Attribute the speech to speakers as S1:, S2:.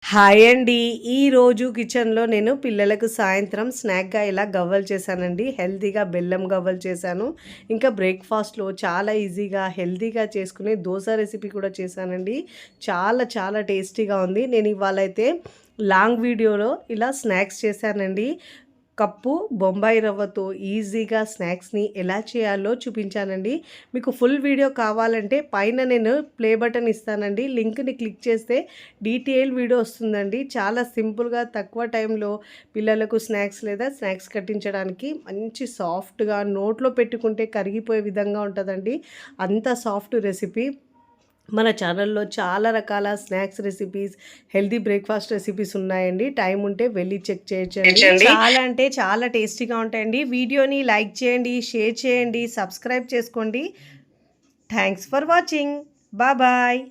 S1: Hi అండి. ఈరోజు కిచెన్‌లో నేను పిల్లలకు సాయంత్రం స్నాక్‌గా ఇలా గవ్వలు చేశానండి. హెల్తీగా బెల్లం గవ్వలు చేశాను. ఇంకా బ్రేక్‌ఫాస్ట్‌లో చాలా ఈజీగా, హెల్తీగా చేసుకునే దోస రెసిపీ కూడా చేశానండి. చాలా చాలా టేస్టీగా ఉంది. నేను ఇవాళైతే లాంగ్ వీడియోలో ఇలా స్నాక్స్ చేశానండి. కప్పు బొంబాయి రవ్వతో ఈజీగా స్నాక్స్‌ని ఎలా చేయాలో చూపించానండి. మీకు ఫుల్ వీడియో కావాలంటే పైన నేను ప్లే బటన్ ఇస్తానండి. లింక్‌ని క్లిక్ చేస్తే డీటెయిల్ వీడియో వస్తుందండి. చాలా సింపుల్‌గా తక్కువ టైంలో పిల్లలకు స్నాక్స్ లేదా స్నాక్స్ కట్టించడానికి మంచి సాఫ్ట్‌గా నోట్లో పెట్టుకుంటే కరిగిపోయే విధంగా ఉంటదండి. అంత సాఫ్ట్ రెసిపీ. మన ఛానల్లో చాలా రకాల snacks recipes, healthy breakfast recipes ఉన్నాయండి. టైం ఉంటే వెళ్ళి చెక్ చేయొచ్చండి. చాలా అంటే చాలా టేస్టీగా ఉంటాయండి. వీడియోని లైక్ చేయండి, షేర్ చేయండి, సబ్స్క్రైబ్ చేసుకోండి. Thanks for watching. బాయ్.